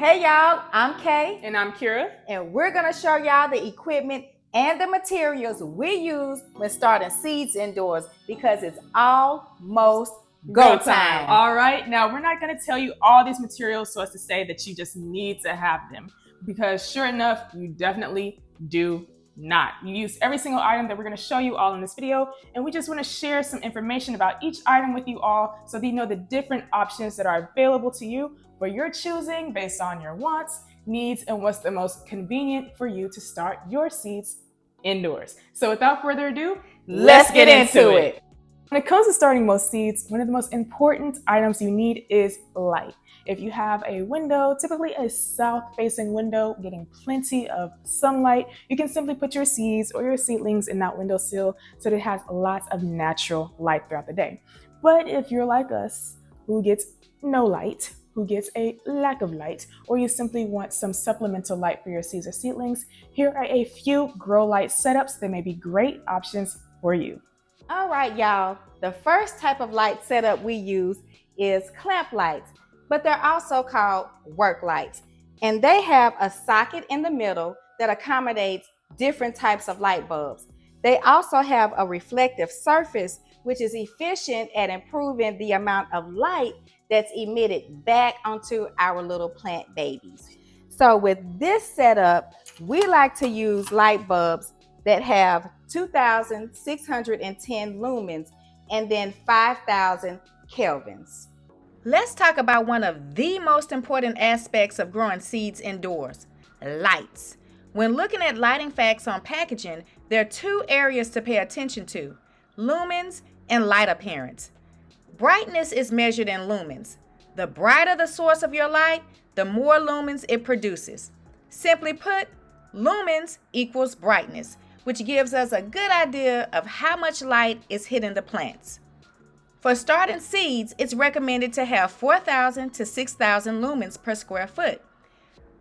Hey y'all, I'm Kay. And I'm Kira. And we're going to show y'all the equipment and the materials we use when starting seeds indoors because it's almost go time. All right, now we're not going to tell you all these materials so as to say that you just need to have them, because sure enough, you definitely do not. You use every single item that we're going to show you all in this video, and we just want to share some information about each item with you all so that you know the different options that are available to you for your choosing based on your wants, needs, and what's the most convenient for you to start your seeds indoors. So without further ado, let's get into it. When it comes to starting most seeds, one of the most important items you need is light. If you have a window, typically a south-facing window, getting plenty of sunlight, you can simply put your seeds or your seedlings in that windowsill so that it has lots of natural light throughout the day. But if you're like us, who gets no light, who gets a lack of light, or you simply want some supplemental light for your seeds or seedlings, here are a few grow light setups that may be great options for you. All right, y'all. The first type of light setup we use is clamp lights, but they're also called work lights. And they have a socket in the middle that accommodates different types of light bulbs. They also have a reflective surface, which is efficient at improving the amount of light that's emitted back onto our little plant babies. So with this setup, we like to use light bulbs that have 2,610 lumens and then 5,000 kelvins. Let's talk about one of the most important aspects of growing seeds indoors, lights. When looking at lighting facts on packaging, there are two areas to pay attention to, lumens and light appearance. Brightness is measured in lumens. The brighter the source of your light, the more lumens it produces. Simply put, lumens equals brightness, which gives us a good idea of how much light is hitting the plants. For starting seeds, it's recommended to have 4,000 to 6,000 lumens per square foot.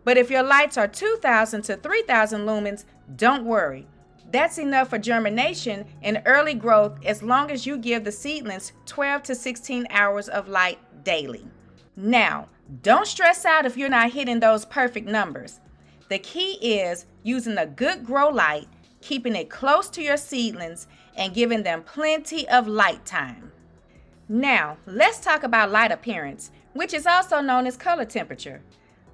But if your lights are 2,000 to 3,000 lumens, don't worry. That's enough for germination and early growth as long as you give the seedlings 12 to 16 hours of light daily. Now, don't stress out if you're not hitting those perfect numbers. The key is using a good grow light, keeping it close to your seedlings, and giving them plenty of light time. Now, let's talk about light appearance, which is also known as color temperature.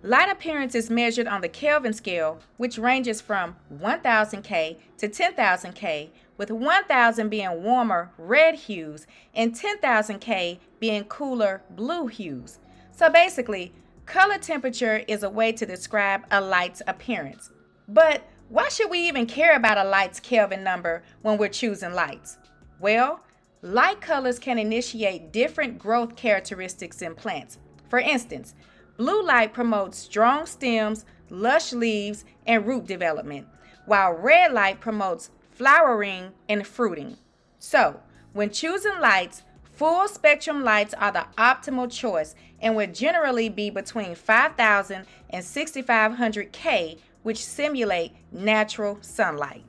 Light appearance is measured on the Kelvin scale, which ranges from 1,000 K to 10,000 K, with 1,000 being warmer red hues and 10,000 K being cooler blue hues. So basically, color temperature is a way to describe a light's appearance. But why should we even care about a light's Kelvin number when we're choosing lights? Well, light colors can initiate different growth characteristics in plants. For instance, blue light promotes strong stems, lush leaves, and root development, while red light promotes flowering and fruiting. So, when choosing lights, full spectrum lights are the optimal choice and would generally be between 5,000 and 6,500 K, which simulate natural sunlight.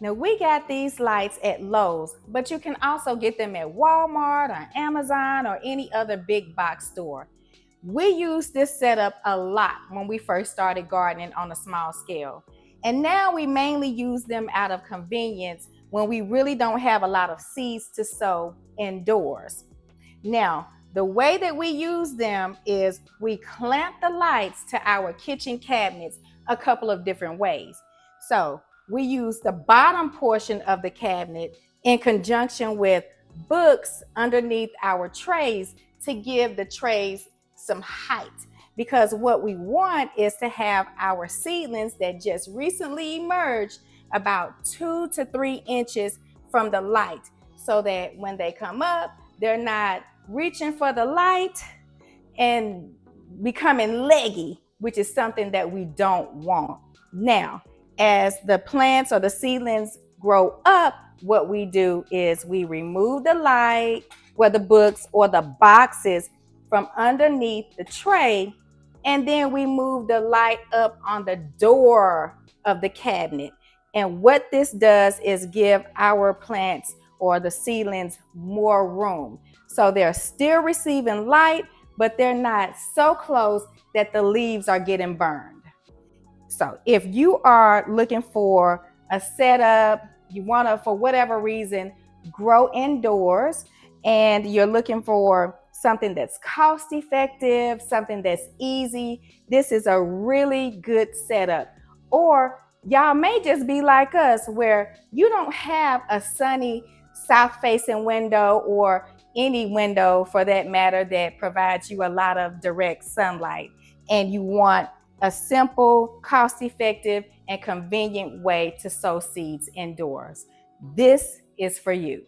Now we got these lights at Lowe's, but you can also get them at Walmart or Amazon or any other big box store. We used this setup a lot when we first started gardening on a small scale. And now we mainly use them out of convenience when we really don't have a lot of seeds to sow indoors. Now, the way that we use them is we clamp the lights to our kitchen cabinets a couple of different ways. So we use the bottom portion of the cabinet in conjunction with books underneath our trays to give the trays some height, because what we want is to have our seedlings that just recently emerged about 2 to 3 inches from the light, so that when they come up, they're not reaching for the light and becoming leggy, which is something that we don't want. Now, as the plants or the seedlings grow up, what we do is we remove the light, or the books or the boxes from underneath the tray, and then we move the light up on the door of the cabinet. And what this does is give our plants or the seedlings more room. So they're still receiving light, but they're not so close that the leaves are getting burned. So if you are looking for a setup, you want to, for whatever reason, grow indoors, and you're looking for something that's cost effective, something that's easy, this is a really good setup. Or y'all may just be like us, where you don't have a sunny south facing window, or any window for that matter, that provides you a lot of direct sunlight, and you want a simple, cost-effective, and convenient way to sow seeds indoors. This is for you.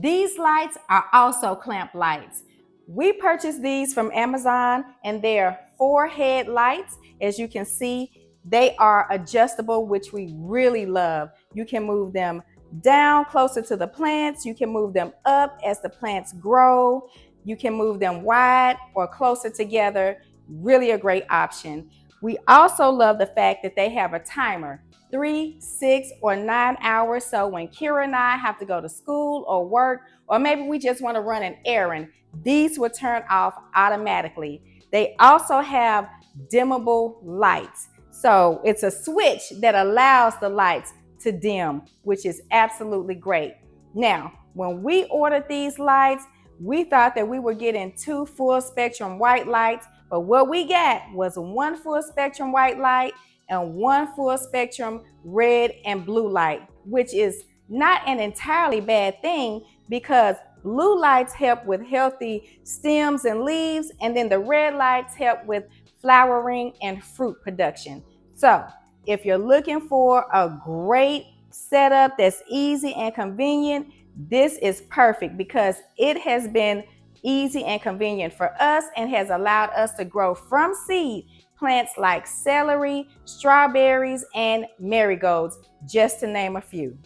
These lights are also clamp lights. We purchased these from Amazon, and they're 4-head lights. As you can see, they are adjustable, which we really love. You can move them down closer to the plants. You can move them up as the plants grow. You can move them wide or closer together. Really a great option. We also love the fact that they have a timer, 3, 6, or 9 hours. So when Kira and I have to go to school or work, or maybe we just want to run an errand, these will turn off automatically. They also have dimmable lights. So it's a switch that allows the lights to dim, which is absolutely great. Now, when we ordered these lights, we thought that we were getting 2 full spectrum white lights, but what we got was 1 full spectrum white light and 1 full spectrum red and blue light, which is not an entirely bad thing, because blue lights help with healthy stems and leaves, and then the red lights help with flowering and fruit production. So if you're looking for a great setup that's easy and convenient, this is perfect, because it has been easy and convenient for us and has allowed us to grow from seed plants like celery, strawberries, and marigolds, just to name a few.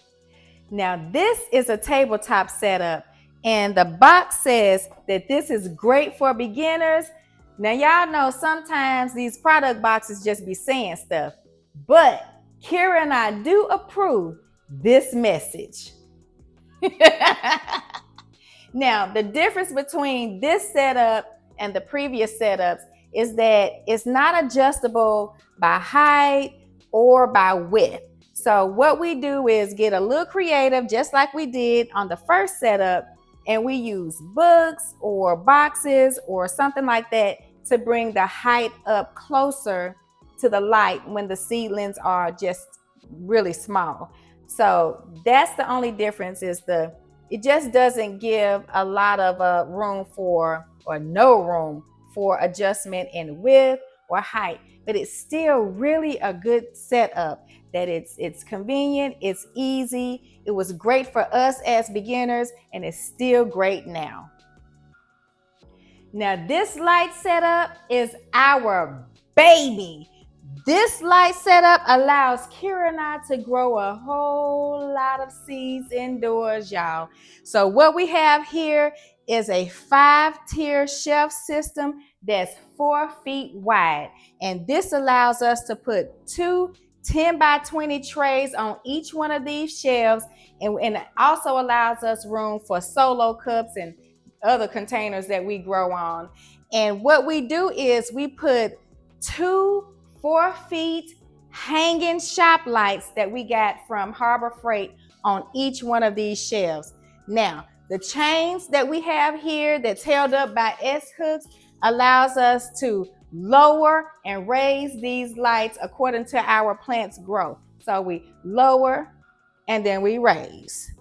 Now, this is a tabletop setup, and the box says that this is great for beginners. Now, y'all know sometimes these product boxes just be saying stuff, but Kira and I do approve this message. Now, the difference between this setup and the previous setups is that it's not adjustable by height or by width. So what we do is get a little creative, just like we did on the first setup, and we use books or boxes or something like that to bring the height up closer to the light when the seedlings are just really small. So that's the only difference, is it just doesn't give a lot of room for, or no room for, adjustment in width or height, but it's still really a good setup. That it's convenient, it's easy, it was great for us as beginners, and it's still great now. Now this light setup is our baby. This light setup allows Kira and I to grow a whole lot of seeds indoors, y'all. So what we have here is a 5-tier shelf system that's 4 feet wide. And this allows us to put 2 10 by 20 trays on each one of these shelves. And it also allows us room for solo cups and other containers that we grow on. And what we do is we put 2 4 feet hanging shop lights that we got from Harbor Freight on each one of these shelves. Now, the chains that we have here that's held up by S-hooks allows us to lower and raise these lights according to our plant's growth. So we lower and then we raise.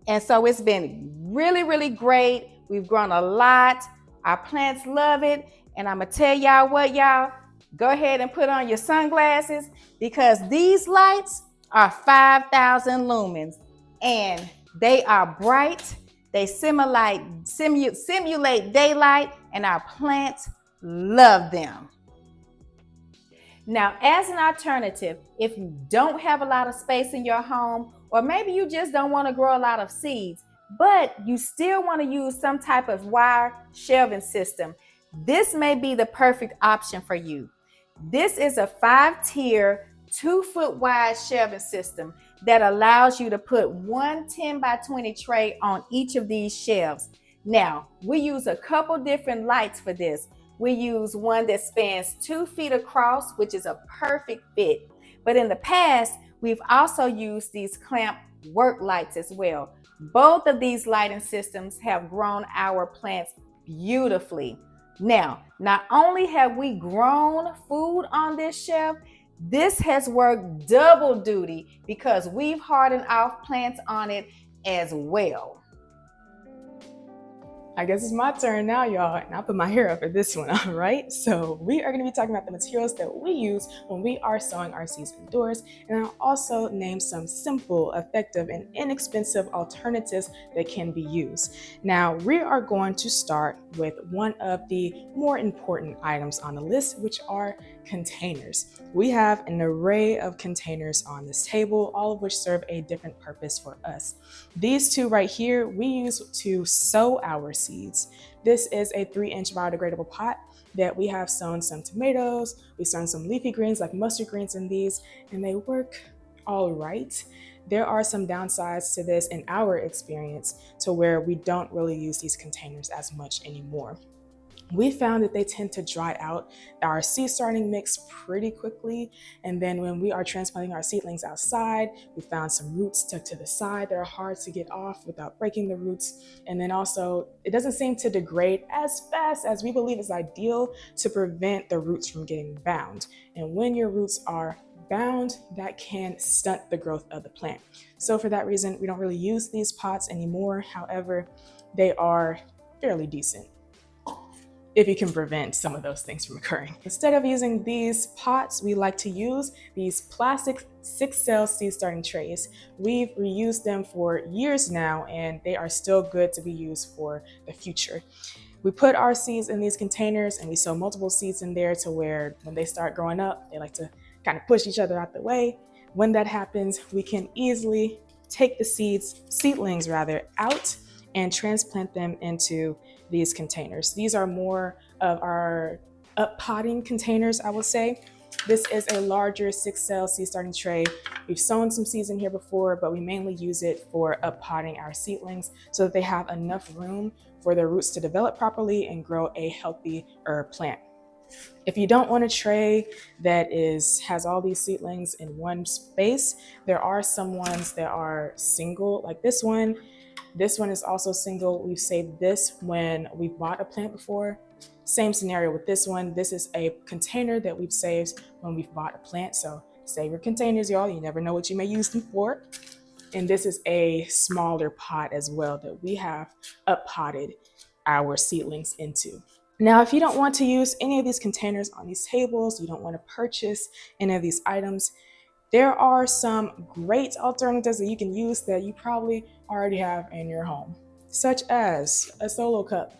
And so it's been really, really great. We've grown a lot. Our plants love it. And I'm gonna tell y'all what, y'all, go ahead and put on your sunglasses, because these lights are 5,000 lumens and they are bright. They simulate daylight, and our plants love them. Now, as an alternative, if you don't have a lot of space in your home, or maybe you just don't want to grow a lot of seeds, but you still want to use some type of wire shelving system, this may be the perfect option for you. This is a 5-tier, 2-foot wide shelving system that allows you to put 1 10 by 20 tray on each of these shelves. Now, we use a couple different lights for this. We use one that spans 2 feet across, which is a perfect fit. But in the past, we've also used these clamp work lights as well. Both of these lighting systems have grown our plants beautifully. Now, not only have we grown food on this shelf, this has worked double duty because we've hardened our plants on it as well. I guess it's my turn now, y'all, and I'll put my hair up for this one, all right? So we are going to be talking about the materials that we use when we are sowing our seeds indoors, and I'll also name some simple, effective, and inexpensive alternatives that can be used. Now, we are going to start with one of the more important items on the list, which are containers. We have an array of containers on this table, all of which serve a different purpose for us. These two right here, we use to sow our seeds. This is a 3-inch biodegradable pot that we have sown some tomatoes, we've sown some leafy greens like mustard greens in these, and they work all right. There are some downsides to this in our experience to where we don't really use these containers as much anymore. We found that they tend to dry out our seed starting mix pretty quickly. And then when we are transplanting our seedlings outside, we found some roots stuck to the side that are hard to get off without breaking the roots. And then also, it doesn't seem to degrade as fast as we believe is ideal to prevent the roots from getting bound. And when your roots are bound, that can stunt the growth of the plant. So for that reason, we don't really use these pots anymore. However, they are fairly decent if you can prevent some of those things from occurring. Instead of using these pots, we like to use these plastic 6-cell seed starting trays. We've reused them for years now, and they are still good to be used for the future. We put our seeds in these containers and we sow multiple seeds in there to where when they start growing up, they like to kind of push each other out the way. When that happens, we can easily take the seedlings out and transplant them into these containers. These are more of our up-potting containers, I would say. This is a larger 6-cell seed starting tray. We've sown some seeds in here before, but we mainly use it for up-potting our seedlings so that they have enough room for their roots to develop properly and grow a healthy plant. If you don't want a tray that has all these seedlings in one space, there are some ones that are single, like this one. This one is also single. We've saved this when we've bought a plant before. Same scenario with this one. This is a container that we've saved when we've bought a plant. So save your containers, y'all. You never know what you may use them for. And this is a smaller pot as well that we have up-potted our seedlings into. Now, if you don't want to use any of these containers on these tables, you don't want to purchase any of these items, there are some great alternatives that you can use that you probably already have in your home, such as a solo cup.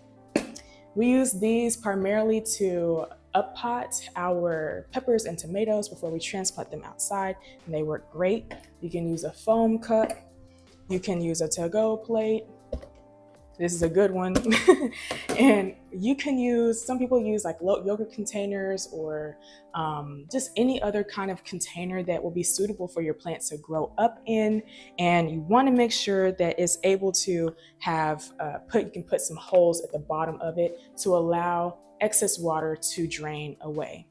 We use these primarily to up-pot our peppers and tomatoes before we transplant them outside, and they work great. You can use a foam cup. You can use a to-go plate. This is a good one. And you can use, some people use like yogurt containers or just any other kind of container that will be suitable for your plant to grow up in. And you want to make sure that it's able to have, you can put some holes at the bottom of it to allow excess water to drain away.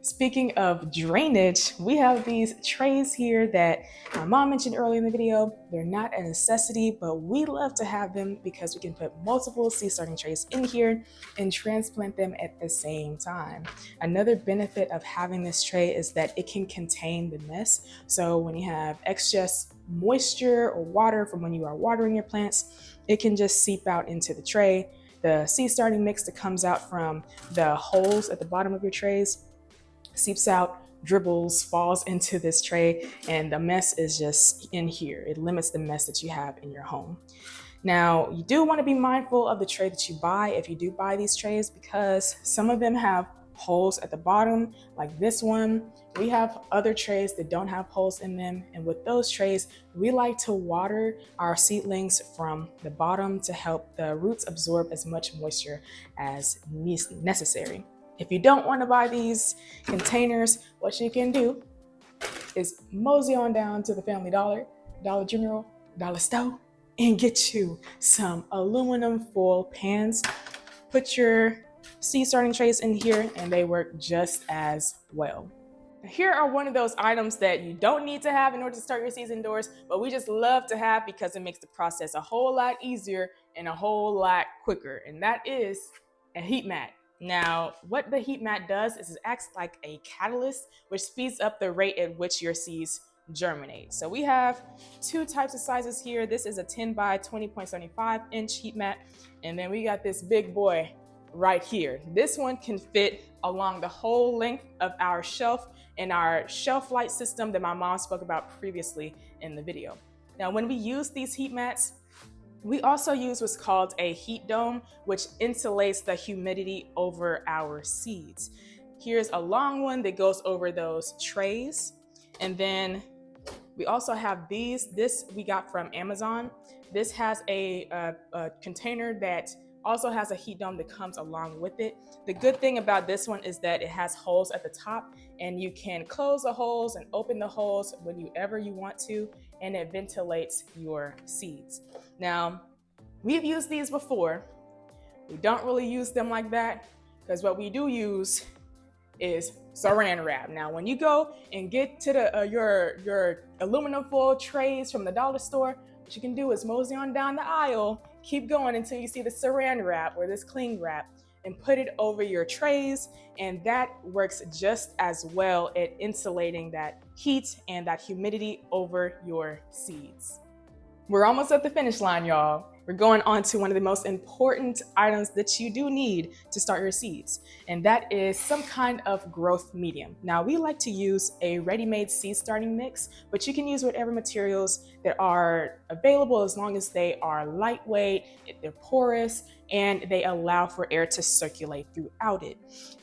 Speaking of drainage, we have these trays here that my mom mentioned earlier in the video. They're not a necessity, but we love to have them because we can put multiple seed starting trays in here and transplant them at the same time. Another benefit of having this tray is that it can contain the mess. So when you have excess moisture or water from when you are watering your plants, it can just seep out into the tray. The seed starting mix that comes out from the holes at the bottom of your trays seeps out, dribbles, falls into this tray, and the mess is just in here. It limits the mess that you have in your home. Now, you do want to be mindful of the tray that you buy if you do buy these trays, because some of them have holes at the bottom, like this one. We have other trays that don't have holes in them, and with those trays, we like to water our seedlings from the bottom to help the roots absorb as much moisture as necessary. If you don't want to buy these containers, what you can do is mosey on down to the Family Dollar, Dollar General, Dollar Store, and get you some aluminum foil pans. Put your seed starting trays in here and they work just as well. Here are one of those items that you don't need to have in order to start your seeds indoors, but we just love to have because it makes the process a whole lot easier and a whole lot quicker, and that is a heat mat. Now, what the heat mat does is it acts like a catalyst, which speeds up the rate at which your seeds germinate. So we have two types of sizes here. This is a 10 by 20.75 inch heat mat, and then we got this big boy right here. This one can fit along the whole length of our shelf in our shelf light system that my mom spoke about previously in the video. Now, when we use these heat mats, we also use what's called a heat dome, which insulates the humidity over our seeds. Here's a long one that goes over those trays. And then we also have these. This we got from Amazon. This has a container that also has a heat dome that comes along with it. The good thing about this one is that it has holes at the top, and you can close the holes and open the holes whenever you want to, and it ventilates your seeds. Now, we've used these before. We don't really use them like that because what we do use is saran wrap. Now, when you go and get to the your aluminum foil trays from the dollar store, what you can do is mosey on down the aisle, keep going until you see the saran wrap or this cling wrap, and put it over your trays, and that works just as well at insulating that heat and that humidity over your seeds. We're almost at the finish line, y'all. We're going on to one of the most important items that you do need to start your seeds, and that is some kind of growth medium. Now, we like to use a ready-made seed starting mix, but you can use whatever materials that are available as long as they are lightweight, they're porous, and they allow for air to circulate throughout it.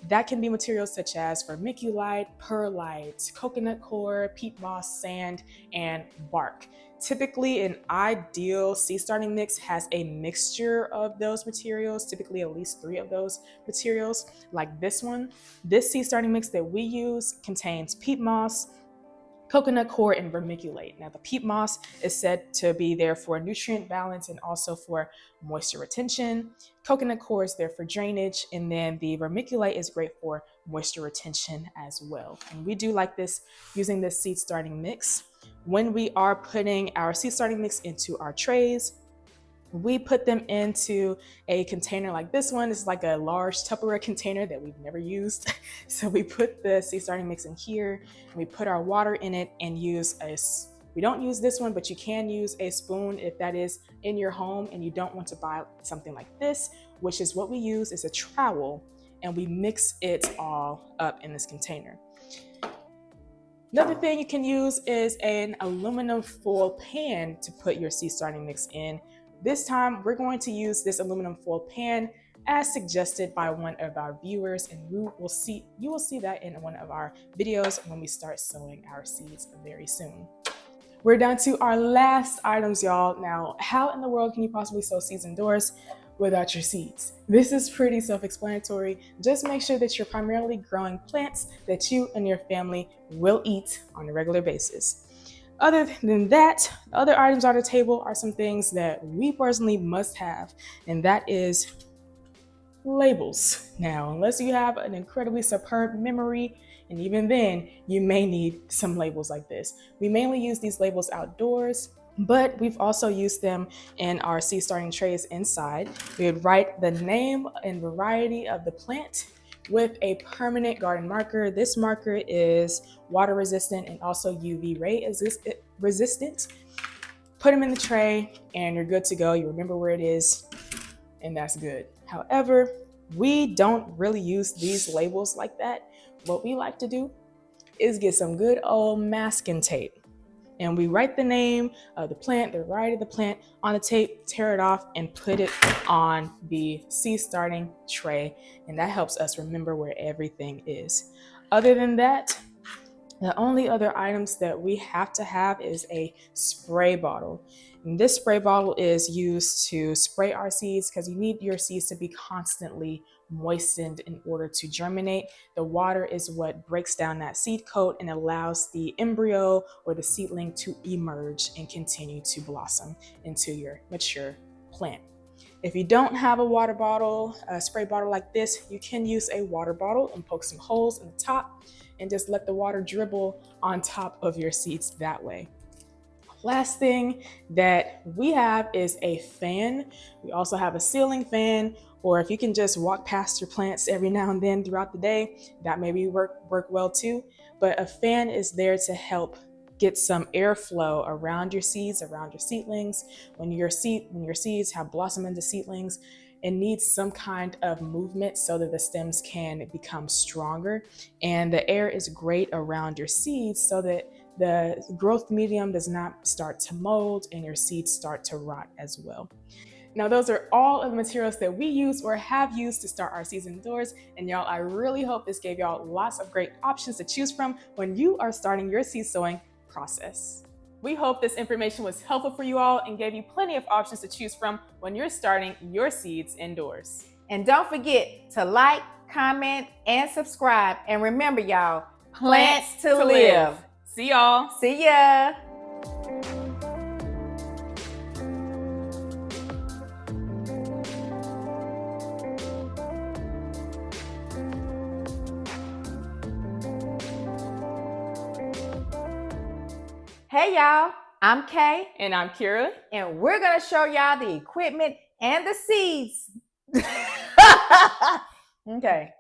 That can be materials such as vermiculite, perlite, coconut coir, peat moss, sand, and bark. Typically, an ideal seed starting mix has a mixture of those materials, typically at least 3 of those materials, like this one. This seed starting mix that we use contains peat moss, coconut coir, and vermiculite. Now, the peat moss is said to be there for nutrient balance and also for moisture retention. Coconut coir is there for drainage, and then the vermiculite is great for moisture retention as well. And we do like this using this seed starting mix. When we are putting our seed starting mix into our trays, we put them into a container like this one. It's like a large Tupperware container that we've never used. So we put the seed starting mix in here, and we put our water in it and we don't use this one, but you can use a spoon if that is in your home and you don't want to buy something like this, which is what we use. Is a trowel, and we mix it all up in this container. Another thing you can use is an aluminum foil pan to put your seed starting mix in. This time, we're going to use this aluminum foil pan as suggested by one of our viewers, and you will see that in one of our videos when we start sowing our seeds very soon. We're down to our last items, y'all. Now, how in the world can you possibly sow seeds indoors without your seeds? This is pretty self-explanatory. Just make sure that you're primarily growing plants that you and your family will eat on a regular basis. Other than that, the other items on the table are some things that we personally must have, and that is labels. Now, unless you have an incredibly superb memory, and even then, you may need some labels like this. We mainly use these labels outdoors, but we've also used them in our seed starting trays inside. We would write the name and variety of the plant with a permanent garden marker. This marker is water resistant and also UV ray resistant. Put them in the tray and you're good to go. You remember where it is, and that's good. However, we don't really use these labels like that. What we like to do is get some good old masking tape, and we write the name of the plant, the variety of the plant on the tape, tear it off, and put it on the seed starting tray. And that helps us remember where everything is. Other than that, the only other items that we have to have is a spray bottle. And this spray bottle is used to spray our seeds because you need your seeds to be constantly moistened in order to germinate. The water is what breaks down that seed coat and allows the embryo or the seedling to emerge and continue to blossom into your mature plant. If you don't have a water bottle, a spray bottle like this, you can use a water bottle and poke some holes in the top and just let the water dribble on top of your seeds that way. Last thing that we have is a fan. We also have a ceiling fan, or if you can just walk past your plants every now and then throughout the day, that maybe work well too. But a fan is there to help get some airflow around your seeds, around your seedlings. When your seeds have blossomed into seedlings, it needs some kind of movement so that the stems can become stronger. And the air is great around your seeds so that the growth medium does not start to mold and your seeds start to rot as well. Now, those are all of the materials that we use or have used to start our seeds indoors. And y'all, I really hope this gave y'all lots of great options to choose from when you are starting your seed sowing process. We hope this information was helpful for you all and gave you plenty of options to choose from when you're starting your seeds indoors. And don't forget to like, comment, and subscribe. And remember, y'all, plants to live. See y'all. See ya. Hey y'all, I'm Kay. And I'm Kira. And we're gonna show y'all the equipment and the seeds. Okay.